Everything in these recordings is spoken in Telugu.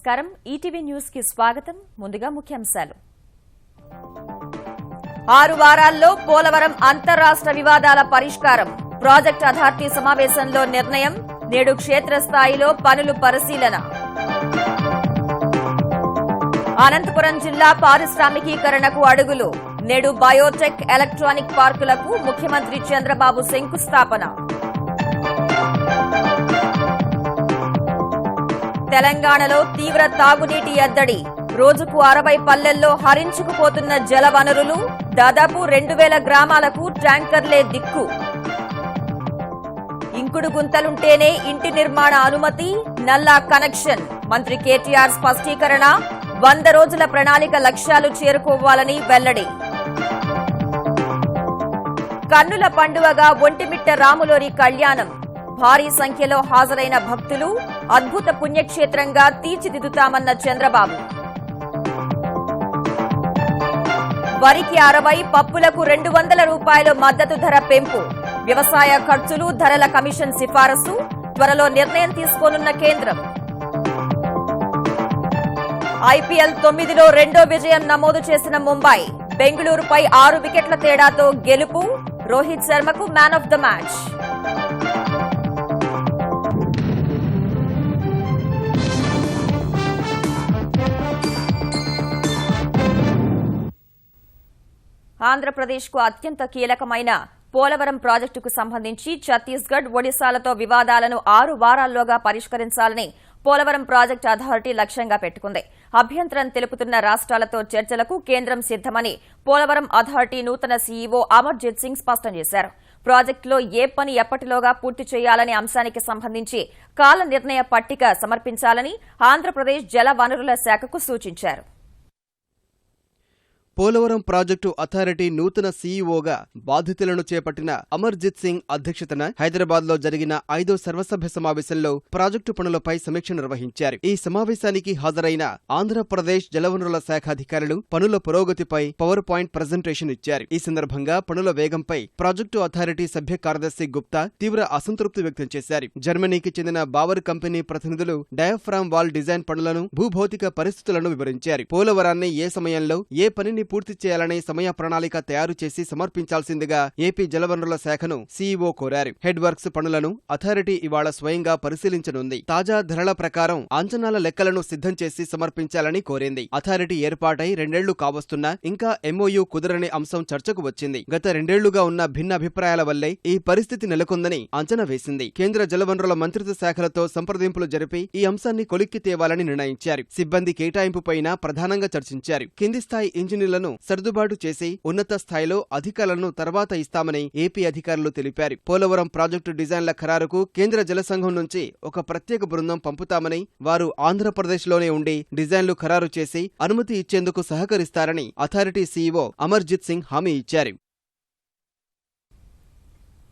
నమస్కారం ఈటీవీ న్యూస్ కి స్వాగతం ముందుగా ముఖ్యాంశాలు 6 వారాల్లో పోలవరం అంతర్రాష్ట్ర వివాదాల పరిష్కారం ప్రాజెక్ట్ అథారిటీ సమావేశంలో నిర్ణయం నేడు క్షేత్రస్థాయిలో పనులు పరిశీలన అనంతపురం జిల్లా పారిశ్రామికీకరణకు అడుగులు నేడు బయోటెక్ ఎలక్ట్రానిక్ పార్కులకు ముఖ్యమంత్రి చంద్రబాబు శంకుస్థాపన తెలంగాణలో తీవ్ర తాగునీటి ఎద్దడి రోజుకు 60 పల్లెల్లో హరించుకుపోతున్న జలవనరులు దాదాపు 2000 గ్రామాలకు ట్యాంకర్లే దిక్కు ఇంకుడు గుంతలుంటేనే ఇంటి నిర్మాణ అనుమతి నల్లా కనెక్షన్ మంత్రి కేటీఆర్ స్పష్టీకరణ 100 రోజుల ప్రణాళిక లక్ష్యాలు చేరుకోవాలని వెల్లడి కన్నుల పండువగా ఒంటిమిట్ట రాములోరి కళ్యాణం భారీ సంఖ్యలో హాజరైన భక్తులు అద్భుత పుణ్యక్షేత్రంగా తీర్చిదిద్దుతామన్న చంద్రబాబు వరికి 60 పప్పులకు 200 రూపాయల మద్దతు ధర పెంపు వ్యవసాయ ఖర్చులు ధరల కమిషన్ సిఫారసు త్వరలో నిర్ణయం తీసుకోనున్న కేంద్రం ఐపీఎల్ 9లో రెండో విజయం నమోదు చేసిన ముంబై బెంగళూరుపై 6 వికెట్ల తేడాతో గెలుపు రోహిత్ శర్మకు మ్యాన్ ఆఫ్ ద మ్యాచ్ ఆంధ్రప్రదేశ్కు అత్యంత కీలకమైన పోలవరం ప్రాజెక్టుకు సంబంధించి ఛత్తీస్గఢ్ ఒడిశాలతో వివాదాలను 6 వారాల్లోగా పరిష్కరించాలని పోలవరం ప్రాజెక్టు అథారిటీ లక్ష్యంగా పెట్టుకుంది అభ్యంతరం తెలుపుతున్న రాష్ట్రాలతో చర్చలకు కేంద్రం సిద్దమని పోలవరం అథారిటీ నూతన సీఈఓ అమర్జిత్ సింగ్ స్పష్టం చేశారు ప్రాజెక్టులో ఏ పని ఎప్పటిలోగా పూర్తి చేయాలనే అంశానికి సంబంధించి కాల నిర్ణయ పట్టిక సమర్పించాలని ఆంధ్రప్రదేశ్ జల వనరుల శాఖకు సూచించారు పోలవరం ప్రాజెక్టు అథారిటీ నూతన సీఈఓగా బాధ్యతలను చేపట్టిన అమర్జిత్ సింగ్ అధ్యక్షతన హైదరాబాద్లో జరిగిన 5వ సర్వసభ్య సమావేశంలో ప్రాజెక్టు పనులపై సమీక్ష నిర్వహించారు ఈ సమావేశానికి హాజరైన ఆంధ్రప్రదేశ్ జలవనరుల శాఖ అధికారులు పనుల పురోగతిపై పవర్ పాయింట్ ప్రజెంటేషన్ ఇచ్చారు ఈ సందర్భంగా పనుల వేగంపై ప్రాజెక్టు అథారిటీ సభ్య కార్యదర్శి గుప్తా తీవ్ర అసంతృప్తి వ్యక్తం చేశారు జర్మనీకి చెందిన బావర్ కంపెనీ ప్రతినిధులు డయాఫ్రామ్ వాల్ డిజైన్ పనులను భూభౌతిక పరిస్థితులను వివరించారు పోలవరాన్ని ఏ సమయంలో ఏ పనిని పూర్తి చేయాలనే సమయ ప్రణాళిక తయారు చేసి సమర్పించాల్సిందిగా ఏపీ జలవనరుల శాఖను సీఈఓ కోరారు హెడ్ వర్క్స్ పనులను అథారిటీ ఇవాళ స్వయంగా పరిశీలించనుంది తాజా ధరల ప్రకారం అంచనాల లెక్కలను సిద్ధం చేసి సమర్పించాలని కోరింది అథారిటీ ఏర్పాటై 2 ఏళ్లు కావస్తున్నా ఇంకా ఎంఓయూ కుదరని అంశం చర్చకు వచ్చింది గత 2 ఏళ్లుగా ఉన్న భిన్న అభిప్రాయాల వల్లే ఈ పరిస్థితి నెలకొందని అంచనా వేసింది కేంద్ర జలవనరుల మంత్రిత్వ శాఖలతో సంప్రదింపులు జరిపి ఈ అంశాన్ని కొలిక్కి తేవాలని నిర్ణయించారు సిబ్బంది కేటాయింపుపైన ప్రధానంగా చర్చించారు కింది స్థాయి ఇంజనీర్లను సర్దుబాటు చేసి ఉన్నత స్థాయిలో అధికారులను తర్వాత ఇస్తామని ఏపీ అధికారులు తెలిపారు పోలవరం ప్రాజెక్టు డిజైన్ల ఖరారుకు కేంద్ర జల సంఘం నుంచి ఒక ప్రత్యేక బృందం పంపుతామని వారు ఆంధ్రప్రదేశ్లోనే ఉండి డిజైన్లు ఖరారు చేసి అనుమతి ఇచ్చేందుకు సహకరిస్తారని అథారిటీ సీఈఓ అమర్జిత్ సింగ్ హామీ ఇచ్చారు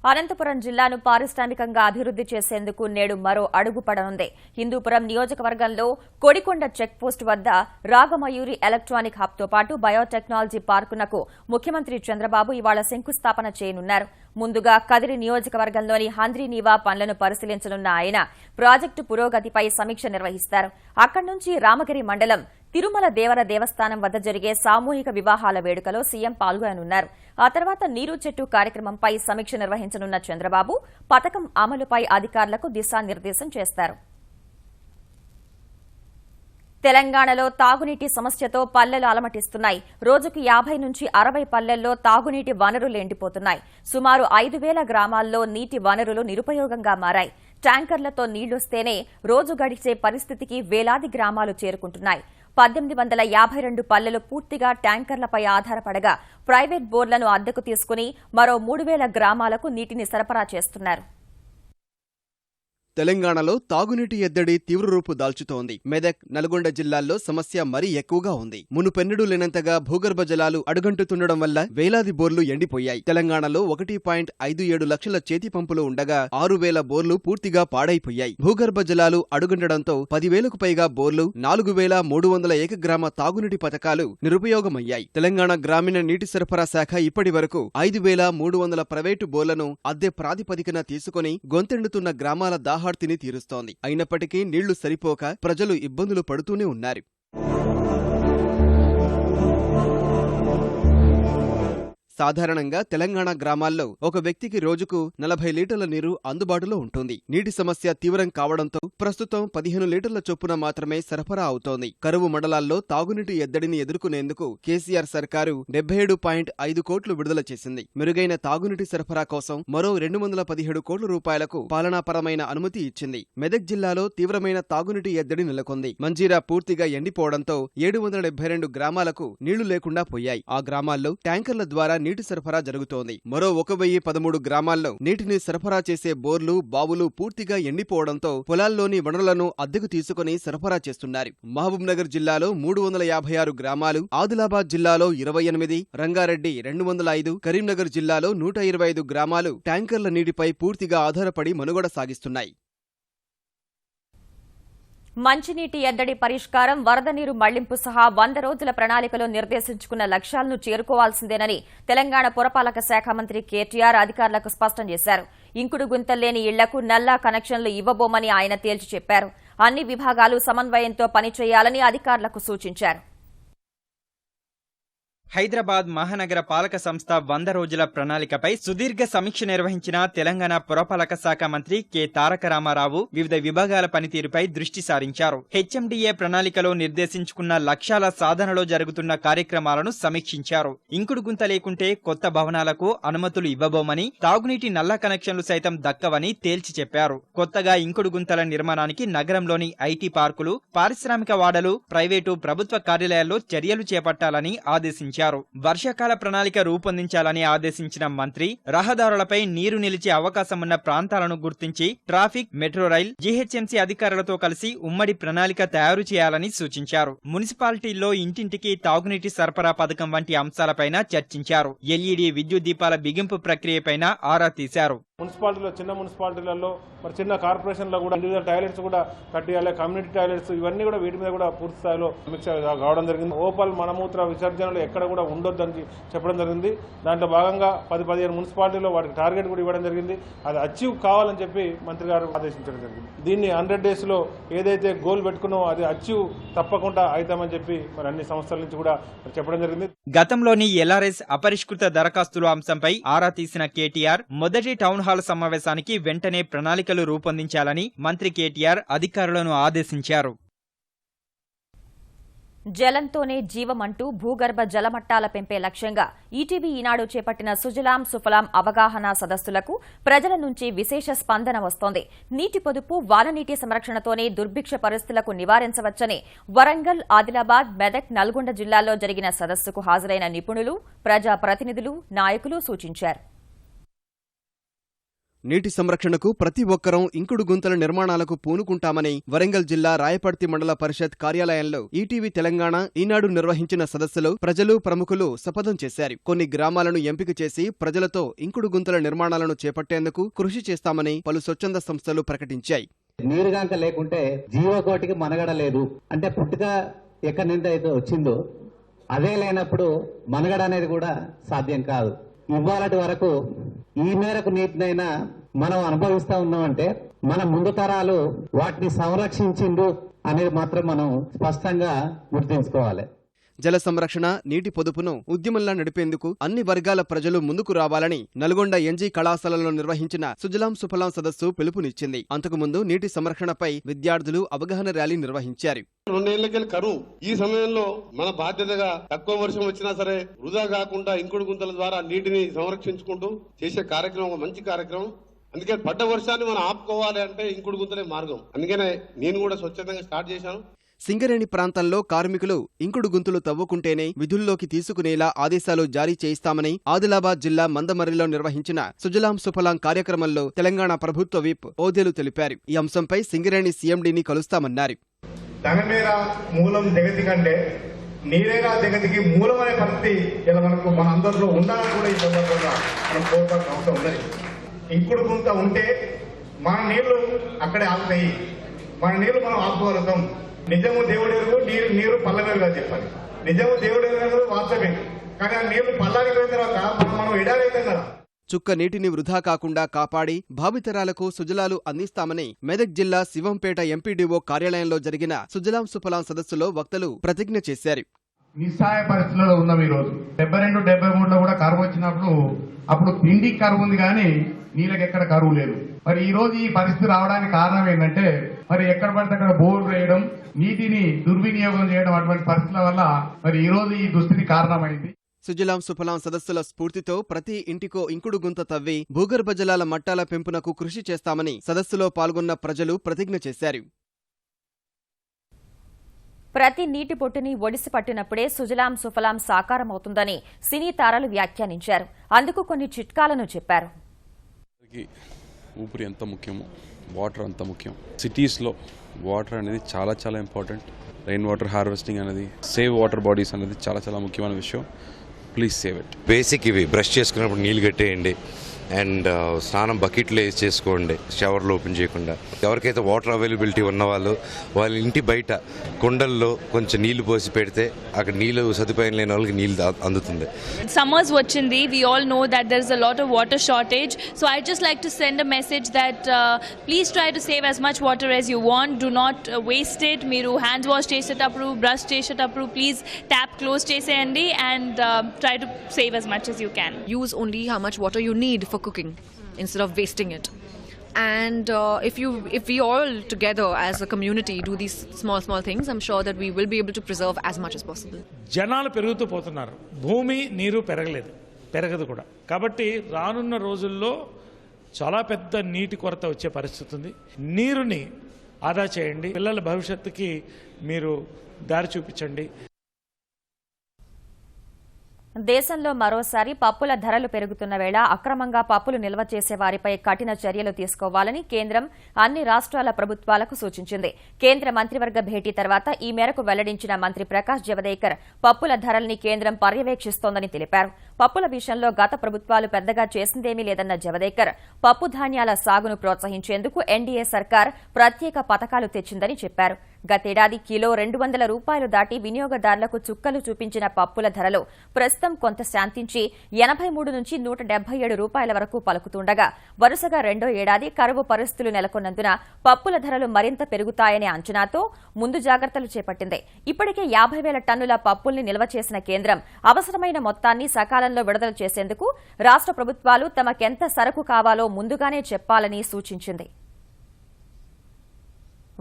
అనంతపురం జిల్లాను పారిశ్రామికంగా అభివృద్ది చేసేందుకు నేడు మరో అడుగు పడనుంది హిందూపురం నియోజకవర్గంలో కొడికొండ చెక్పోస్టు వద్ద రాగమయూరి ఎలక్ట్రానిక్ హబ్తో పాటు బయోటెక్నాలజీ పార్కునకు ముఖ్యమంత్రి చంద్రబాబు ఇవాళ శంకుస్థాపన చేయనున్నారు ముందుగా కదిరి నియోజకవర్గంలోని హంద్రీనీవా పనులను పరిశీలించనున్న ఆయన ప్రాజెక్టు పురోగతిపై సమీక్ష నిర్వహిస్తారు అక్కడి నుంచి రామగిరి మండలం తిరుమల దేవర దేవస్థానం వద్ద జరిగే సామూహిక వివాహాల వేడుకలో సీఎం పాల్గొననున్నారు ఆ తర్వాత నీరు చెట్టు కార్యక్రమంపై సమీక్ష నిర్వహించనున్న చంద్రబాబు పథకం అమలుపై అధికారులకు దిశానిర్దేశం చేస్తారు తెలంగాణలో తాగునీటి సమస్యతో పల్లెలు అలమటిస్తున్నాయి రోజుకు 50 నుంచి 60 పల్లెల్లో తాగునీటి వనరులు ఎండిపోతున్నాయి సుమారు 5000 గ్రామాల్లో నీటి వనరులు నిరుపయోగంగా మారాయి ట్యాంకర్లతో నీళ్లొస్తేనే రోజు గడిచే పరిస్థితికి వేలాది గ్రామాలు చేరుకుంటున్నాయి 1852 పల్లెలు పూర్తిగా ట్యాంకర్లపై ఆధారపడగా ప్రైవేట్ బోర్లను అద్దెకు తీసుకుని మరో 3000 గ్రామాలకు నీటిని సరఫరా చేస్తున్నారు తెలంగాణలో తాగునీటి ఎద్దడి తీవ్రరూపు దాల్చుతోంది మెదక్ నల్గొండ జిల్లాల్లో సమస్య మరీ ఎక్కువగా ఉంది మునుపెన్నడూ లేనంతగా భూగర్భ జలాలు అడుగంటుతుండడం వల్ల వేలాది బోర్లు ఎండిపోయాయి తెలంగాణలో 1.57 లక్షల చేతి పంపులు ఉండగా 6000 బోర్లు పూర్తిగా పాడైపోయాయి భూగర్భ జలాలు అడుగుండడంతో 10,000కు పైగా బోర్లు 4,300 ఏకగ్రామ తాగునీటి పథకాలు నిరుపయోగమయ్యాయి తెలంగాణ గ్రామీణ నీటి సరఫరా శాఖ ఇప్పటి వరకు 5,300 ప్రైవేటు బోర్లను అద్దె ప్రాతిపదికన తీసుకుని గొంతెండుతున్న గ్రామాల దాహ దాహార్తిని తీరుస్తోంది. అయినప్పటికీ నీళ్లు సరిపోక ప్రజలు ఇబ్బందులు పడుతూనే ఉన్నారు. సాధారణంగా తెలంగాణ గ్రామాల్లో ఒక వ్యక్తికి రోజుకు 40 లీటర్ల నీరు అందుబాటులో ఉంటుంది. నీటి సమస్య తీవ్రం కావడంతో ప్రస్తుతం 15 లీటర్ల చొప్పున మాత్రమే సరఫరా అవుతోంది. కరువు మండలాల్లో తాగునీటి ఎద్దడిని ఎదుర్కొనేందుకు కేసీఆర్ సర్కారు 77.5 కోట్లు విడుదల చేసింది. మెరుగైన తాగునీటి సరఫరా కోసం మరో 217 కోట్ల రూపాయలకు పాలనాపరమైన అనుమతి ఇచ్చింది. మెదక్ జిల్లాలో తీవ్రమైన తాగునీటి ఎద్దడి నెలకొంది. మంజీరా పూర్తిగా ఎండిపోవడంతో 772 గ్రామాలకు నీళ్లు లేకుండా పోయాయి. ఆ గ్రామాల్లో ట్యాంకర్ల ద్వారా నీటి సరఫరా జరుగుతోంది. మరో 1013 గ్రామాల్లో నీటిని సరఫరా చేసే బోర్లు, బావులు పూర్తిగా ఎండిపోవడంతో పొలాల్లోని వనరులను అద్దెకు తీసుకుని సరఫరా చేస్తున్నారు. మహబూబ్ నగర్ జిల్లాలో 356 గ్రామాలు, ఆదిలాబాద్ జిల్లాలో 28, రంగారెడ్డి 205, కరీంనగర్ జిల్లాలో 125 గ్రామాలు ట్యాంకర్ల నీటిపై పూర్తిగా ఆధారపడి మనుగడ సాగిస్తున్నాయి. మంచినీటి ఎద్దడి పరిష్కారం, వరద నీరు మళ్లింపు సహా 100 రోజుల ప్రణాళికలో నిర్దేశించుకున్న లక్ష్యాలను చేరుకోవాల్సిందేనని తెలంగాణ పురపాలక శాఖ మంత్రి కేటీఆర్ అధికారులకు స్పష్టం చేశారు. ఇంకుడు గుంతల్లేని ఇళ్లకు నల్లా కనెక్షన్లు ఇవ్వబోమని ఆయన తేల్చి చెప్పారు. అన్ని విభాగాలు సమన్వయంతో పనిచేయాలని అధికారులకు సూచించారు. హైదరాబాద్ మహానగర పాలక సంస్థ 100 రోజుల ప్రణాళికపై సుదీర్ఘ సమీక్ష నిర్వహించిన తెలంగాణ పురపాలక శాఖ మంత్రి కె తారక రామారావు వివిధ విభాగాల పనితీరుపై దృష్టి సారించారు. హెచ్ఎండిఏ ప్రణాళికలో నిర్దేశించుకున్న లక్ష్యాల సాధనలో జరుగుతున్న కార్యక్రమాలను సమీక్షించారు. ఇంకుడు గుంత లేకుంటే కొత్త భవనాలకు అనుమతులు ఇవ్వబోమని, తాగునీటి నల్ల కనెక్షన్లు సైతం దక్కవని తేల్చి చెప్పారు. కొత్తగా ఇంకుడు గుంతల నిర్మాణానికి నగరంలోని ఐటీ పార్కులు, పారిశ్రామిక వాడలు, ప్రైవేటు, ప్రభుత్వ కార్యాలయాల్లో చర్యలు చేపట్టాలని ఆదేశించారు. వర్షాకాల ప్రణాళిక రూపొందించాలని ఆదేశించిన మంత్రి రహదారులపై నీరు నిలిచే అవకాశం ఉన్న ప్రాంతాలను గుర్తించి ట్రాఫిక్, మెట్రో రైల్, జీహెచ్ఎంసీ అధికారులతో కలిసి ఉమ్మడి ప్రణాళిక తయారు చేయాలని సూచించారు. మున్సిపాలిటీల్లో ఇంటింటికి తాగునీటి సరఫరా పథకం వంటి అంశాలపైన చర్చించారు. ఎల్ఈడీ విద్యుత్ దీపాల బిగింపు ప్రక్రియపైన ఆరా తీశారు. మున్సిపాలిటీలో, చిన్న మున్సిపాలిటీలలో, మరి చిన్న కార్పొరేషన్లో కూడా ఇండివిజువల్ టాయిలెట్స్ కూడా కట్టియాలి, కమ్యూనిటీ టాయిలెట్స్, ఇవన్నీ కూడా వీటి మీద కూడా పూర్తి స్థాయిలో సమీక్ష కావడం జరిగింది. ఓపల్ మలమూత్ర విసర్జనలు ఎక్కడ కూడా ఉండొద్దని చెప్పడం జరిగింది. దాంట్లో భాగంగా 10-15 మున్సిపాలిటీలో వాటికి టార్గెట్ కూడా ఇవ్వడం జరిగింది. అది అచీవ్ కావాలని చెప్పి మంత్రి గారు ఆదేశించడం జరిగింది. దీన్ని 100 days లో ఏదైతే గోల్ పెట్టుకున్నామో అది అచీవ్ తప్పకుండా అవుతామని చెప్పి మరి అన్ని సంస్థల నుంచి కూడా చెప్పడం జరిగింది. గతంలోని ఎల్ఆర్ఎస్ అపరిష్కృత దరఖాస్తుల అంశంపై ఆరా తీసిన కేటీఆర్ మొదటి టౌన్ హాల్ సమావేశానికి వెంటనే ప్రణాళికలు రూపొందించాలని మంత్రి కేటీఆర్ అధికారులను ఆదేశించారు. జలంతోనే జీవమంటూ భూగర్భ జలమట్టాల పెంపే లక్ష్యంగా ఈటీవీ ఈనాడు చేపట్టిన సుజలాం సుఫలాం అవగాహన సదస్సులకు ప్రజల నుంచి విశేష స్పందన వస్తోంది. నీటి పొదుపు, వాననీటి సంరక్షణతోనే దుర్భిక్ష పరిస్థితులకు నివారించవచ్చని వరంగల్, ఆదిలాబాద్, మెదక్, నల్గొండ జిల్లాల్లో జరిగిన సదస్సుకు హాజరైన నిపుణులు, ప్రజా ప్రతినిధులు, నాయకులు సూచించారు. నీటి సంరక్షణకు ప్రతి ఒక్కరూ ఇంకుడు గుంతల నిర్మాణాలకు పూనుకుంటామని వరంగల్ జిల్లా రాయపర్తి మండల పరిషత్ కార్యాలయంలో ఈటీవీ తెలంగాణ ఈనాడు నిర్వహించిన సదస్సులో ప్రజలు, ప్రముఖులు శపథం చేశారు. కొన్ని గ్రామాలను ఎంపిక చేసి ప్రజలతో ఇంకుడు గుంతల నిర్మాణాలను చేపట్టేందుకు కృషి చేస్తామని పలు స్వచ్ఛంద సంస్థలు ప్రకటించాయి. నీరుగాంక లేకుంటే జీవకోటికి మనగడ లేదు. అంటే పుట్టుక ఎక్కడి నుంచి అయితే వచ్చిందో అదే లేనప్పుడు మనగడ అనేది కూడా సాధ్యం కాదు. ఇవాళటి వరకు ఈ మేరకు నీటినైనా మనం అనుభవిస్తా ఉన్నామంటే మన ముందు తరాలు వాటిని సంరక్షించిండు అనేది మాత్రం మనం స్పష్టంగా గుర్తుంచుకోవాలి. జల సంరక్షణ, నీటి పొదుపును ఉద్యమంలా నడిపేందుకు అన్ని వర్గాల ప్రజలు ముందుకు రావాలని నల్గొండ ఎన్జీ కళాశాలలో నిర్వహించిన సుజలాం సుఫలాం సదస్సు పిలుపునిచ్చింది. అంతకుముందు నీటి సంరక్షణపై విద్యార్థులు అవగాహన ర్యాలీ నిర్వహించారు. 2 ఏళ్లకెళ్ళి కరువు. ఈ సమయంలో మన బాధ్యతగా తక్కువ వర్షం వచ్చినా సరే వృధా కాకుండా ఇంకుడు గుంతల ద్వారా నీటిని సంరక్షించుకుంటూ చేసే కార్యక్రమం మంచి కార్యక్రమం. అందుకే పడ్డ వర్షాన్ని మనం ఆపుకోవాలి అంటే ఇంకుడు గుంతలే మార్గం. అందుకనే నేను కూడా స్వచ్ఛందంగా స్టార్ట్ చేశాను. సింగరేణి ప్రాంతంలో కార్మికులు ఇంకుడు గుంతులు తవ్వుకుంటేనే విధుల్లోకి తీసుకునేలా ఆదేశాలు జారీ చేయిస్తామని ఆదిలాబాద్ జిల్లా మందమర్రిలో నిర్వహించిన సుజలాం సుఫలాం కార్యక్రమంలో తెలంగాణ ప్రభుత్వ విప్ ఓదెలు తెలిపారు. ఈ అంశంపై సింగరేణి సీఎండీని కలుస్తామన్నారు. ధనమేరా మూలం జగతి కంటే నీరేరా జగతికి మూలం అనే పరిస్థితి ఇలా మనకు మన అందరిలో ఉండాలని కూడా ఈ సందర్భంగా మనం కోరుకోవాల్సిన అవసరం ఉన్నది. ఇంకుడు గుంత ఉంటే మన నీళ్లు అక్కడే ఆగుతాయి, మన నీళ్లు మనం ఆపుకోగలుగుతాం. నిజము దేవుడెరుగు, నీరు పల్లవేరుగా చెప్పాలి. నిజము దేవుడెరుగు వాస్తవమే, కానీ ఆ నీళ్లు పల్లానికి పోయిన తర్వాత మనం ఎడారైతాం కదా. చుక్క నీటిని వృధా కాకుండా కాపాడి భావితరాలకు సుజలాలు అందిస్తామని మెదక్ జిల్లా శివంపేట ఎంపీడీఓ కార్యాలయంలో జరిగిన సుజలాం సుఫలాం సదస్సులో వక్తలు ప్రతిజ్ఞ చేశారు. నిస్సహాయ పరిస్థితుల్లో ఉన్నాం ఈ రోజు. 72, 73లో కూడా కరువు వచ్చినప్పుడు అప్పుడు తిండికి కరువు ఉంది కానీ నీళ్ళకి ఎక్కడ కరువు లేదు. మరి ఈ రోజు ఈ పరిస్థితి రావడానికి కారణం ఏంటంటే మరి ఎక్కడ పడితే అక్కడ బోర్లు వేయడం, నీటిని దుర్వినియోగం చేయడం, అటువంటి పరిస్థితుల వల్ల మరి ఈ రోజు ఈ దుస్థితి కారణమైంది. సుజలాం సుఫలాం సదస్సుల స్ఫూర్తితో ప్రతి ఇంటికో ఇంకుడు గుంత తవ్వి భూగర్భ జలాల మట్టాల పెంపునకు కృషి చేస్తామని సదస్సులో పాల్గొన్న ప్రజలు ప్రతిజ్ఞ చేశారు. ప్రతి నీటి పొట్టుని ఒడిసి పట్టినప్పుడే సుజలాం సుఫలాం సాకారమవుతుందని సినీ తారలు వ్యాఖ్యానించారు. అందుకు కొన్ని చిట్కాలను చెప్పారు. ఊపిరి ఎంత ముఖ్యమో వాటర్ అంత ముఖ్యం. సిటీస్లో వాటర్ అనేది చాలా చాలా ఇంపార్టెంట్. రెయిన్ వాటర్ హార్వెస్టింగ్ అనేది, సేవ్ వాటర్ బాడీస్ అనేది చాలా చాలా ముఖ్యమైన విషయం. Please save it. బేసిక్ ఇవి బ్రష్ చేసుకున్నప్పుడు నీళ్ళు కట్టేయండి అండ్ స్నానం బకెట్లో వేసి చేసుకోండి, షవర్లో ఓపెన్ చేయకుండా. ఎవరికైతే వాటర్ అవైలబిలిటీ ఉన్న వాళ్ళ ఇంటి బయట కుండల్లో కొంచెం నీళ్లు పోసి పెడితే అక్కడ నీళ్ళు సదుపాయం లేని వాళ్ళకి నీళ్ళు అందుతుంది. Summers vachindi, we all know that there is a lot of water shortage, so I just like to send a message that please try to save as much water as you want. Do not waste it. Meeru hands wash chesetappudu, brush chesetappudu please tap close cheseyandi and try to save as much as you can. Use only how much water you need for cooking instead of wasting it. And if we all together as a community do these small things, I'm sure that we will be able to preserve as much as possible. జనాలు పెరుగుతూ పోతున్నారు, భూమి నీరు పెరగదు కూడా. కాబట్టి రానున్న రోజుల్లో చాలా పెద్ద నీటి కొరత వచ్చే పరిస్థితి ఉంది. నీరుని ఆదా చేయండి, పిల్లల భవిష్యత్తుకి మీరు దారి చూపించండి. దేశంలో మరోసారి పప్పుల ధరలు పెరుగుతున్న వేళ అక్రమంగా పప్పులు నిల్వ చేసే వారిపై కఠిన చర్యలు తీసుకోవాలని కేంద్రం అన్ని రాష్ట్రాల ప్రభుత్వాలకు సూచించింది. కేంద్ర మంత్రివర్గ భేటీ తర్వాత ఈ మేరకు వెల్లడించిన మంత్రి ప్రకాష్ జవదేకర్ పప్పుల ధరల్ని కేంద్రం పర్యవేక్షిస్తోందని తెలిపారు. పప్పుల విషయంలో గత ప్రభుత్వాలు పెద్దగా చేసిందేమీ లేదన్న జవదేకర్ పప్పు ధాన్యాల సాగును ప్రోత్సహించేందుకు ఎన్డీఏ సర్కార్ ప్రత్యేక పథకాలు తెచ్చిందని చెప్పారు. గతేడాది కిలో 200 రూపాయలు దాటి వినియోగదారులకు చుక్కలు చూపించిన పప్పుల ధరలు ప్రస్తుతం కొంత శాంతించి 83 నుంచి 177 రూపాయల వరకు పలుకుతుండగా వరుసగా రెండో ఏడాది కరువు పరిస్థితులు నెలకొన్నందున పప్పుల ధరలు మరింత పెరుగుతాయనే అంచనాతో ముందు జాగ్రత్తలు చేపట్టింది. ఇప్పటికే 50,000 టన్నుల పప్పుల్ని నిల్వ చేసిన కేంద్రం అవసరమైన మొత్తాన్ని సకాలంలో విడుదల చేసేందుకు రాష్ట్ర ప్రభుత్వాలు తమకెంత సరుకు కావాలో ముందుగానే చెప్పాలని సూచించింది.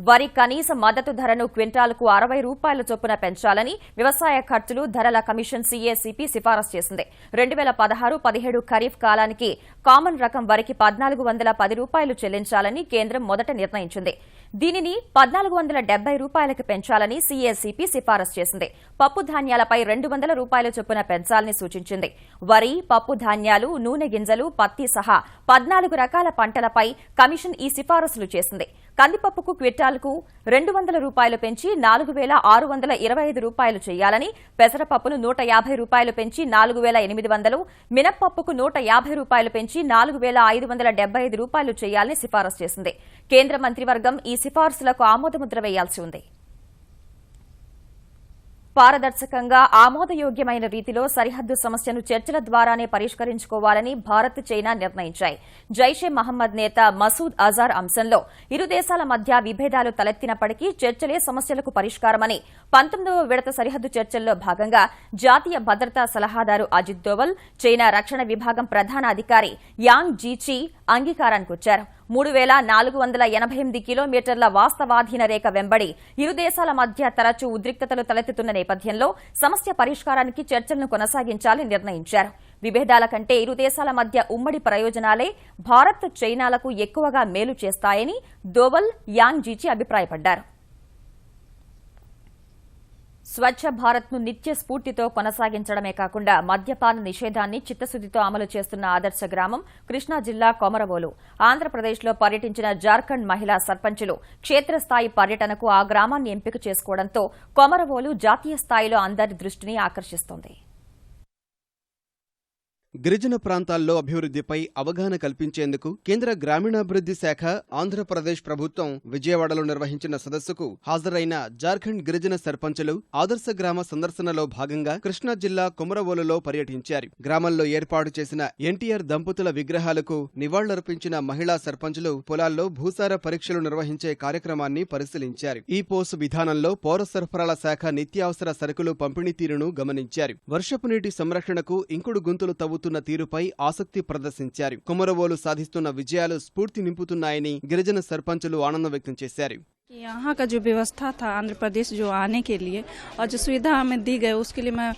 వరి కనీస మద్దతు ధరను క్వింటాల్కు 60 రూపాయల చొప్పున పెంచాలని వ్యవసాయ ఖర్చులు ధరల కమిషన్ సీఏసీపీ సిఫారసు చేసింది. 2016-17 ఖరీఫ్ కాలానికి కామన్ రకం వరికి 1,410 రూపాయలు చెల్లించాలని కేంద్రం మొదట నిర్ణయించింది. దీనిని 1,470 రూపాయలకు పెంచాలని సీఏసీపీ సిఫారసు చేసింది. పప్పు ధాన్యాలపై 200 రూపాయల చొప్పున పెంచాలని సూచించింది. వరి, పప్పు ధాన్యాలు, నూనె గింజలు, పత్తి సహా 14 రకాల పంటలపై కమిషన్ ఈ సిఫారసులు చేసింది. కందిపప్పుకు క్వింటాల్కు 200 రూపాయలు పెంచి 4,625 రూపాయలు చేయాలని, పెసరపప్పును 150 రూపాయలు పెంచి 4,800, మినప్పప్పుకు 150 రూపాయలు పెంచి 4,575 రూపాయలు చేయాలని సిఫారసు చేసింది. కేంద్ర మంత్రివర్గం ఈ సిఫార్సులకు ఆమోదముద్ర వేయాల్సి ఉంది. పారదర్శకంగా ఆమోదయోగ్యమైన రీతిలో సరిహద్దు సమస్యను చర్చల ద్వారానే పరిష్కరించుకోవాలని భారత్, చైనా నిర్ణయించాయి. జైషే మహమ్మద్ నేత మసూద్ అజార్ అంశంలో ఇరు దేశాల మధ్య విభేదాలు తలెత్తినప్పటికీ చర్చలే సమస్యలకు పరిష్కారమని 19వ విడత సరిహద్దు చర్చల్లో భాగంగా జాతీయ భద్రతా సలహాదారు అజిత్ దోవల్, చైనా రక్షణ విభాగం ప్రధాన అధికారి యాంగ్ జీచి అంగీకారానికి వచ్చారు. 3,488 కిలోమీటర్ల వాస్తవాధీన రేఖ వెంబడి ఇరు దేశాల మధ్య తరచూ ఉద్రిక్తతలు తలెత్తుతున్న నేపథ్యంలో సమస్య పరిష్కారానికి చర్చలను కొనసాగించాలని నిర్ణయించారు. విభేదాల కంటే ఇరు దేశాల మధ్య ఉమ్మడి ప్రయోజనాలే భారత్, చైనాలకు ఎక్కువగా మేలు చేస్తాయని దోవల్, యాంగ్ జీచి అభిప్రాయపడ్డారు. స్వచ్ఛ భారత్ను నిత్య స్ఫూర్తితో కొనసాగించడమే కాకుండా మద్యపాన నిషేధాన్ని చిత్తశుద్దితో అమలు చేస్తున్న ఆదర్శ గ్రామం కృష్ణా జిల్లా కొమరవోలు. ఆంధ్రప్రదేశ్లో పర్యటించిన జార్ఖండ్ మహిళా సర్పంచులు క్షేత్రస్థాయి పర్యటనకు ఆ గ్రామాన్ని ఎంపిక చేసుకోవడంతో కొమరవోలు జాతీయ స్థాయిలో అందరి దృష్టిని ఆకర్షిస్తోంది. గిరిజన ప్రాంతాల్లో అభివృద్ధిపై అవగాహన కల్పించేందుకు కేంద్ర గ్రామీణాభివృద్ధి శాఖ ఆంధ్రప్రదేశ్ ప్రభుత్వం విజయవాడలో నిర్వహించిన సదస్సుకు హాజరైన జార్ఖండ్ గిరిజన సర్పంచులు ఆదర్శ గ్రామ సందర్శనలో భాగంగా కృష్ణా జిల్లా కొమరవోలులో పర్యటించారు. గ్రామంలో ఏర్పాటు చేసిన ఎన్టీఆర్ దంపతుల విగ్రహాలకు నివాళులర్పించిన మహిళా సర్పంచులు పొలాల్లో భూసార పరీక్షలు నిర్వహించే కార్యక్రమాన్ని పరిశీలించారు. ఈ పోసు విధానంలో పౌర సరఫరాల శాఖ నిత్యావసర సరుకులు పంపిణీ తీరును గమనించారు. వర్షపు నీటి సంరక్షణకు ఇంకుడు గుంతలు తవ్వుతున్న తీరుపై ఆసక్తి ప్రదర్శించారు. కొమరవోలు సాధిస్తున్న విజయాలు స్ఫూర్తి నింపుతున్నాయని గిరిజన సర్పంచులు ఆనందం వ్యక్తం చేశారు. यहाँ का जो व्यवस्था था आंध्र प्रदेश जो आने के लिए और जो सुविधा हमें दी गई उसके लिए मैं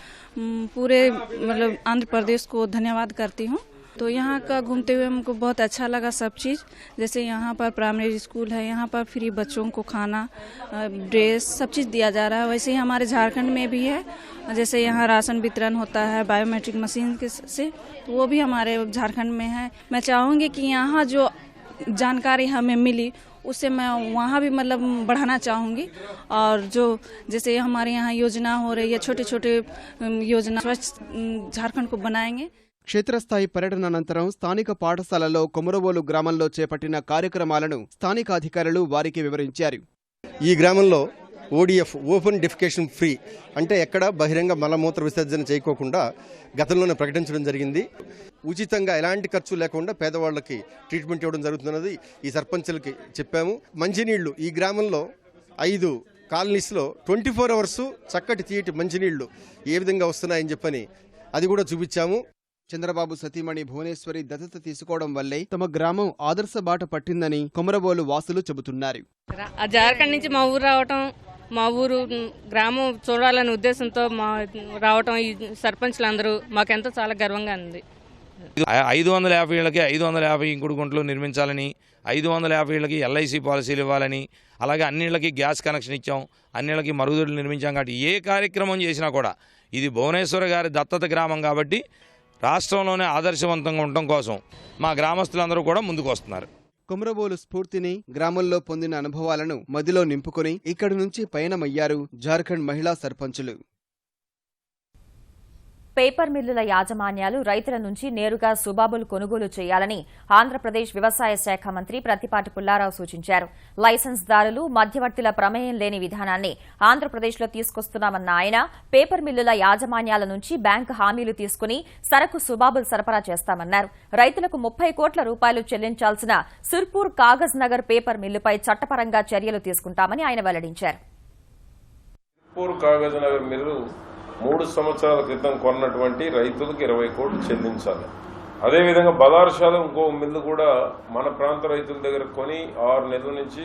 पूरे मतलब आंध्र प्रदेश को धन्यवाद करती हूँ। तो यहाँ का घूमते हुए हमको बहुत अच्छा लगा सब चीज़। जैसे यहाँ पर प्राइमरी स्कूल है, यहाँ पर फ्री बच्चों को खाना ड्रेस सब चीज़ दिया जा रहा है। वैसे ही हमारे झारखंड में भी है, जैसे यहाँ राशन वितरण होता है बायोमेट्रिक मशीन से, तो वो भी हमारे झारखंड में है। मैं चाहूँगी कि यहाँ जो जानकारी हमें मिली उससे मैं वहाँ भी मतलब बढ़ाना चाहूँगी। और जो जैसे हमारे यहाँ योजना हो रही है, छोटे छोटे योजना स्वच्छ झारखंड को बनाएंगे। క్షేత్రస్థాయి పర్యటన అనంతరం స్థానిక పాఠశాలలో కొమరవోలు గ్రామంలో చేపట్టిన కార్యక్రమాలను స్థానిక అధికారులు వారికి వివరించారు. ఈ గ్రామంలో ఓడిఎఫ్ ఓపెన్ డెఫికేషన్ ఫ్రీ అంటే ఎక్కడ బహిరంగ మలమూత్ర విసర్జన చేయకోకుండా గతంలోనే ప్రకటించడం జరిగింది. ఉచితంగా ఎలాంటి ఖర్చు లేకుండా పేదవాళ్ళకి ట్రీట్మెంట్ ఇవ్వడం జరుగుతున్నది ఈ సర్పంచులకి చెప్పాము. మంచినీళ్లు ఈ గ్రామంలో 5 కాలనీస్లో 24 అవర్స్ చక్కటి తీయటి మంచినీళ్లు ఏ విధంగా వస్తున్నాయని చెప్పని అది కూడా చూపించాము. చంద్రబాబు సతీమణి భువనేశ్వరి దత్తత తీసుకోవడం వల్లే తమ గ్రామం ఆదర్శ బాట పట్టిందని కొమరవోలు వాసులు చెబుతున్నారు. జార్ఖండ్ నుంచి మా ఊరు రావటం, మా ఊరు గ్రామం చూడాలనే ఉద్దేశంతో రావటం ఈ సర్పంచ్లందరూ మాకెంతో చాలా గర్వంగా ఉంది. 550 ఇళ్లకి 550 ఇంకుడు గుంటలు నిర్మించాలని, 550 ఇళ్లకి LIC పాలసీలు ఇవ్వాలని, అలాగే అన్ని ఇళ్లకి గ్యాస్ కనెక్షన్ ఇచ్చాం, అన్ని ఇళ్లకి మరుగుదొడ్లు నిర్మించాం. కాబట్టి ఏ కార్యక్రమం చేసినా కూడా ఇది భువనేశ్వర గారి దత్తత గ్రామం కాబట్టి రాష్ట్రంలోనే ఆదర్శవంతంగా ఉండటం కోసం మా గ్రామస్తులందరూ కూడా ముందుకు వస్తున్నారు. కొమరవోలు స్ఫూర్తిని, గ్రామంలో పొందిన అనుభవాలను మదిలో నింపుకుని ఇక్కడి నుంచి పయనమయ్యారు జార్ఖండ్ మహిళా సర్పంచులు. పేపర్ మిల్లుల యాజమాన్యాలు రైతుల నుంచి నేరుగా సుబాబులు కొనుగోలు చేయాలని ఆంధ్రప్రదేశ్ వ్యవసాయ శాఖ మంత్రి ప్రత్తిపాటి పుల్లారావు సూచించారు. లైసెన్స్దారులు, మధ్యవర్తుల ప్రమేయం లేని విధానాన్ని ఆంధ్రప్రదేశ్లో తీసుకొస్తున్నామన్న ఆయన పేపర్ మిల్లుల యాజమాన్యాల నుంచి బ్యాంకు హామీలు తీసుకుని సరకు సుబాబులు సరఫరా చేస్తామన్నారు. రైతులకు 30 కోట్ల రూపాయలు చెల్లించాల్సిన సిర్పూర్ కాగజ్ నగర్ పేపర్ మిల్లుపై చట్టపరంగా చర్యలు తీసుకుంటామని ఆయన వెల్లడించారు. 3 సంవత్సరాల క్రితం కొన్నటువంటి రైతులకు 20 కోట్లు చెల్లించాలి. అదేవిధంగా బదార్షాలో ఇంకో మిల్లు కూడా మన ప్రాంత రైతుల దగ్గర కొని 6 నెలల నుంచి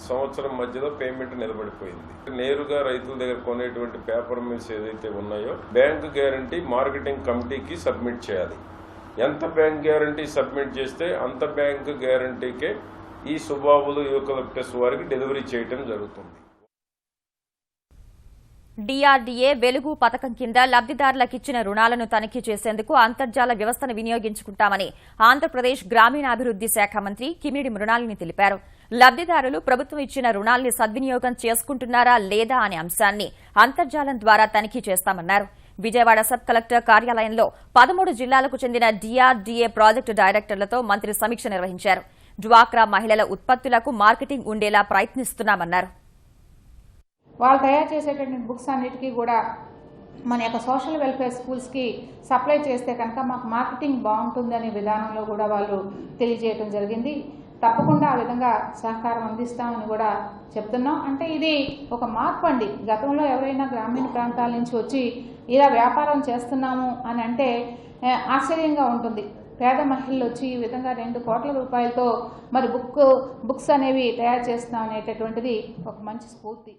సంవత్సరం మధ్యలో పేమెంట్ నిలబడిపోయింది. నేరుగా రైతుల దగ్గర కొనేటువంటి పేపర్ మిల్స్ ఏదైతే ఉన్నాయో బ్యాంకు గ్యారంటీ మార్కెటింగ్ కమిటీకి సబ్మిట్ చేయాలి. ఎంత బ్యాంక్ గ్యారంటీ సబ్మిట్ చేస్తే అంత బ్యాంకు గ్యారంటీకే ఈ సుబాబులు యూకలిప్టస్ వారికి డెలివరీ చేయడం జరుగుతుంది. DRDA వెలుగు పథకం కింద లబ్దిదారులకిచ్చిన రుణాలను తనిఖీ చేసేందుకు అంతర్జాల వ్యవస్థను వినియోగించుకుంటామని ఆంధ్రప్రదేశ్ గ్రామీణాభివృద్ది శాఖ మంత్రి కిమిడి మృణాలిని తెలిపారు. లబ్దిదారులు ప్రభుత్వం ఇచ్చిన రుణాల్ని సద్వినియోగం చేసుకుంటున్నారా లేదా అనే అంశాన్ని అంతర్జాలం ద్వారా తనిఖీ చేస్తామన్నారు. విజయవాడ సబ్ కలెక్టర్ కార్యాలయంలో 13 జిల్లాలకు చెందిన DRDA ప్రాజెక్టు డైరెక్టర్లతో మంత్రి సమీక్ష నిర్వహించారు. డ్వాక్రా మహిళల ఉత్పత్తులకు మార్కెటింగ్ ఉండేలా ప్రయత్నిస్తున్నామన్నారు. వాళ్ళు తయారు చేసేటువంటి బుక్స్ అన్నిటికీ కూడా మన యొక్క సోషల్ వెల్ఫేర్ స్కూల్స్కి సప్లై చేస్తే కనుక మాకు మార్కెటింగ్ బాగుంటుందనే విధానంలో కూడా వాళ్ళు తెలియజేయడం జరిగింది. తప్పకుండా ఆ విధంగా సహకారం అందిస్తామని కూడా చెప్తున్నాం. అంటే ఇది ఒక మార్పు అండి. గతంలో ఎవరైనా గ్రామీణ ప్రాంతాల నుంచి వచ్చి ఇలా వ్యాపారం చేస్తున్నాము అని అంటే ఆశ్చర్యంగా ఉంటుంది. పేద మహిళలు వచ్చి ఈ విధంగా 2 కోట్ల రూపాయలతో మరి బుక్స్ అనేవి తయారు చేస్తున్నాం అనేటటువంటిది ఒక మంచి స్ఫూర్తి.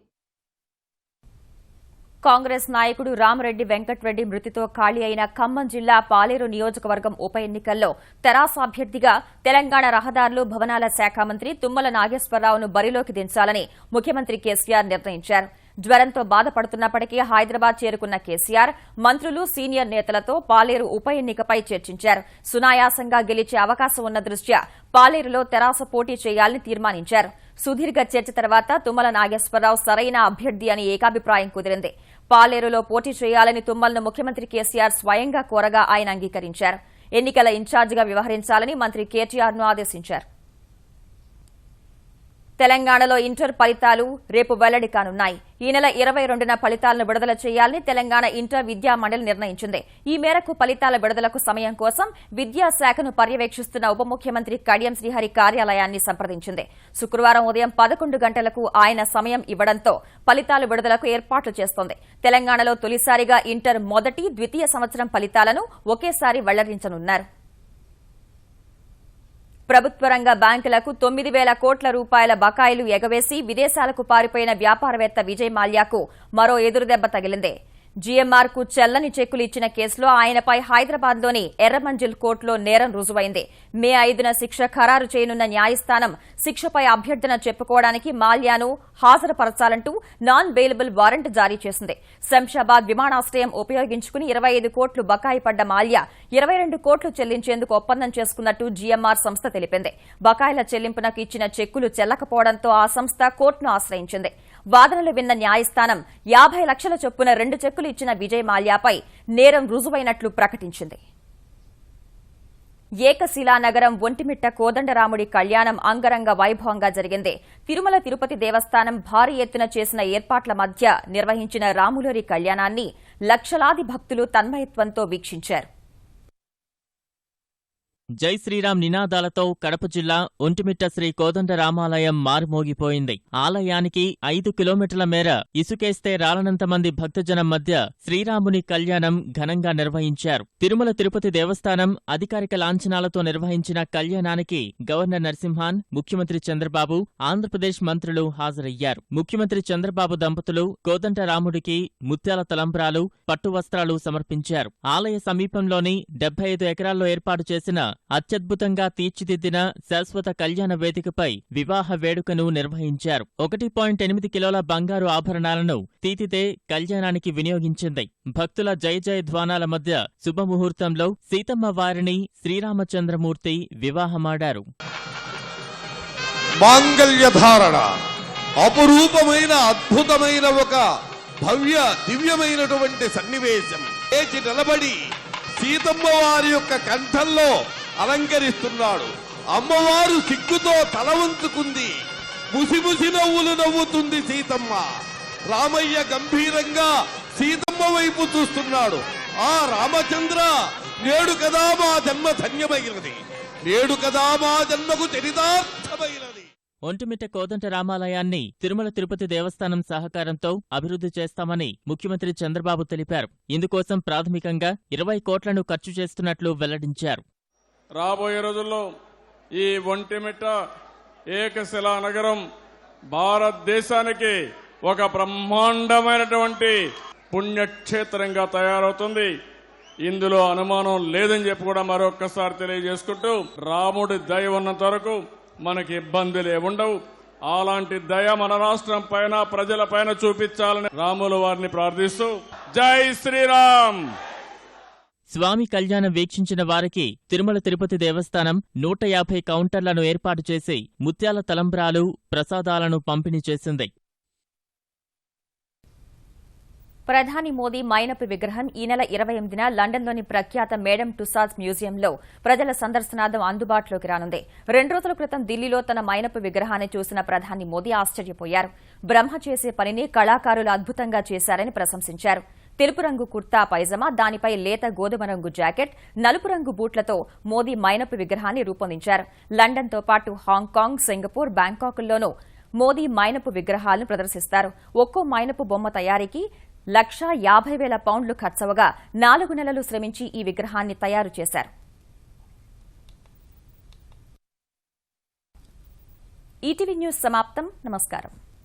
కాంగ్రెస్ నాయకుడు రామరెడ్డి వెంకట్రెడ్డి మృతితో ఖాళీ అయిన ఖమ్మం జిల్లా పాలేరు నియోజకవర్గం ఉప ఎన్నికల్లో తెరాస అభ్యర్థిగా తెలంగాణ రహదారులు భవనాల శాఖ మంత్రి తుమ్మల నాగేశ్వరరావును బరిలోకి దించాలని ముఖ్యమంత్రి కేసీఆర్ నిర్ణయించారు. జ్వరంతో బాధపడుతున్నప్పటికీ హైదరాబాద్ చేరుకున్న కేసీఆర్ మంత్రులు, సీనియర్ నేతలతో పాలేరు ఉప ఎన్నికపై చర్చించారు. సునాయాసంగా గెలిచే అవకాశం ఉన్న దృష్ట్యా పాలేరులో తెరాస పోటీ చేయాలని తీర్మానించారు. సుదీర్ఘ చర్చ తర్వాత తుమ్మల నాగేశ్వరరావు సరైన అభ్యర్థి అని ఏకాభిప్రాయం కుదిరింది. పాలేరులో పోటీ చేయాలని తుమ్మలను ముఖ్యమంత్రి కేసీఆర్ స్వయంగా కోరగా ఆయన అంగీకరించారు. ఎన్నికల ఇన్ఛార్జిగా వ్యవహరించాలని మంత్రి కేటీఆర్ను ఆదేశించారు. తెలంగాణలో ఇంటర్ ఫలితాలు రేపు వెల్లడి కానున్నాయి. ఈ నెల 22న ఫలితాలను విడుదల చేయాలని తెలంగాణ ఇంటర్ విద్యా మండలి నిర్ణయించింది. ఈ మేరకు ఫలితాల విడుదలకు సమయం కోసం విద్యాశాఖను పర్యవేక్షిస్తున్న ఉప ముఖ్యమంత్రి కడియం శ్రీహరి కార్యాలయాన్ని సంప్రదించింది. శుక్రవారం ఉదయం 11 గంటలకు ఆయన సమయం ఇవ్వడంతో ఫలితాల విడుదలకు ఏర్పాట్లు చేస్తోంది. తెలంగాణలో తొలిసారిగా ఇంటర్ మొదటి, ద్వితీయ సంవత్సరం ఫలితాలను ఒకేసారి వెల్లడించనున్నారు. ప్రభుత్వ రంగ బ్యాంకులకు 9,000 కోట్ల రూపాయల బకాయిలు ఎగవేసి విదేశాలకు పారిపోయిన వ్యాపారవేత్త విజయ్ మాల్యాకు మరో ఎదురుదెబ్బ తగిలింది. జీఎంఆర్ కు చెల్లని చెక్కులు ఇచ్చిన కేసులో ఆయనపై హైదరాబాద్లోని ఎర్రమంజిల్ కోర్టులో నేరం రుజువైంది. మే 5న శిక్ష ఖరారు చేయనున్న న్యాయస్థానం శిక్షపై అభ్యర్థన చెప్పుకోవడానికి మాల్యాను హాజరుపరచాలంటూ నాన్ బెయిలబుల్ వారెంట్ జారీ చేసింది. శంషాబాద్ విమానాశ్రయం ఉపయోగించుకుని 25 కోట్లు బకాయి పడ్డ మాల్యా 22 కోట్లు చెల్లించేందుకు ఒప్పందం చేసుకున్నట్టు జీఎంఆర్ సంస్థ తెలిపింది. బకాయిల చెల్లింపునకు ఇచ్చిన చెక్కులు చెల్లకపోవడంతో ఆ సంస్థ కోర్టును ఆశ్రయించింది. వాదనలు విన్న న్యాయస్థానం 50 లక్షల చొప్పున 2 చెక్కులు ఇచ్చిన విజయ్ మాల్యాపై నేరం రుజువైనట్లు ప్రకటించింది. ఏకశిలా నగరం ఒంటిమిట్ట కోదండరాముడి కళ్యాణం అంగరంగ వైభవంగా జరిగింది. తిరుమల తిరుపతి దేవస్థానం భారీ ఎత్తున చేసిన ఏర్పాట్ల మధ్య నిర్వహించిన రాములోరి కళ్యాణాన్ని లక్షలాది భక్తులు తన్మయత్వంతో వీక్షించారు. జై శ్రీరామ్ నినాదాలతో కడప జిల్లా ఒంటిమిట్ట శ్రీ కోదండరామాలయం మారుమోగిపోయింది. ఆలయానికి 5 కిలోమీటర్ల మేర ఇసుకేస్తే రాలనంత మంది భక్తజనం మధ్య శ్రీరాముని కళ్యాణం ఘనంగా నిర్వహించారు. తిరుమల తిరుపతి దేవస్థానం అధికారిక లాంఛనాలతో నిర్వహించిన కళ్యాణానికి గవర్నర్ నరసింహాన్, ముఖ్యమంత్రి చంద్రబాబు, ఆంధ్రప్రదేశ్ మంత్రులు హాజరయ్యారు. ముఖ్యమంత్రి చంద్రబాబు దంపతులు కోదండరాముడికి ముత్యాల తలంబ్రాలు, పట్టు వస్త్రాలు సమర్పించారు. ఆలయ సమీపంలోని 75 ఎకరాల్లో ఏర్పాటు చేసిన అత్యద్భుతంగా తీర్చిదిద్దిన శాశ్వత కళ్యాణ వేదికపై వివాహ వేడుకను నిర్వహించారు. 1.8 కిలోల బంగారు ఆభరణాలను తీతితే కళ్యాణానికి వినియోగించింది. భక్తుల జయ జయ ధ్వానాల మధ్య శుభముహూర్తంలో సీతమ్మ వారిని శ్రీరామచంద్రమూర్తి వివాహమాడారు. మాంగళ్యధారణ అపురూపమైన అద్భుతమైన ఒక భవ్య దివ్యమైనటువంటి సన్నివేశం. లేచి నిలబడి సీతమ్మ వారి యొక్క కంఠంలో అలంకరిస్తున్నాడు. అమ్మవారు సిగ్గుతో తల వంచుకుంది. ముసిముసి నవ్వులు నవ్వుతుంది సీతమ్మ. రామయ్య గంభీరంగా సీతమ్మ వైపు చూస్తున్నాడు. ఆ రామచంద్ర, నేడు కదా మా జన్మ ధన్యమైనది, నేడు కదా మా జన్మకు చరితార్థమైనది. ఒంటిమిట్ట కోదండరామాలయాన్ని తిరుమల తిరుపతి దేవస్థానం సహకారంతో అభివృద్ధి చేస్తామని ముఖ్యమంత్రి చంద్రబాబు తెలిపారు. ఇందుకోసం ప్రాథమికంగా 20 కోట్లను ఖర్చు చేస్తున్నట్లు వెల్లడించారు. రాబోయే రోజుల్లో ఈ ఒంటిమిట్ట ఏకశిలా నగరం భారతదేశానికి ఒక బ్రహ్మాండమైనటువంటి పుణ్యక్షేత్రంగా తయారవుతుంది. ఇందులో అనుమానం లేదని చెప్పి కూడా మరొక్కసారి తెలియజేసుకుంటూ, రాముడి దయ ఉన్నంత వరకు మనకి ఇబ్బందులే ఉండవు. అలాంటి దయ మన రాష్ట్రం పైన, ప్రజల పైన చూపించాలని రాముల వారిని ప్రార్థిస్తూ జై శ్రీరామ్. స్వామి కళ్యాణం వీక్షించిన వారికి తిరుమల తిరుపతి దేవస్థానం 150 కౌంటర్లను ఏర్పాటు చేసి ముత్యాల తలంబ్రాలు, ప్రసాదాలను పంపిణీ చేసింది. ప్రధాని మోదీ మైనపు విగ్రహం ఈ నెల 28న లండన్లోని ప్రఖ్యాత మేడమ్ టుసాడ్స్ మ్యూజియంలో ప్రజల సందర్శనార్థం అందుబాటులోకి రానుంది. 2 రోజుల క్రితం ఢిల్లీలో తన మైనపు విగ్రహాన్ని చూసిన ప్రధాని మోదీ ఆశ్చర్యపోయారు. బ్రహ్మ చేసే పనిని కళాకారులు అద్భుతంగా చేశారని ప్రశంసించారు. తెలుపు రంగు కుర్తా పైజమా, దానిపై లేత గోధుమ రంగు జాకెట్, నలుపు రంగు బూట్లతో మోదీ మైనపు విగ్రహాన్ని రూపొందించారు. లండన్తో పాటు హాంకాంగ్, సింగపూర్, బ్యాంకాక్ల్లోనూ మోదీ మైనపు విగ్రహాలను ప్రదర్శిస్తారు. ఒక్కో మైనపు బొమ్మ తయారీకి 1,50,000 పౌండ్లు ఖర్చవగా 4 నెలలు శ్రమించి ఈ విగ్రహాన్ని తయారు చేశారు. ఈటీవీ న్యూస్ సమాప్తం. నమస్కారం.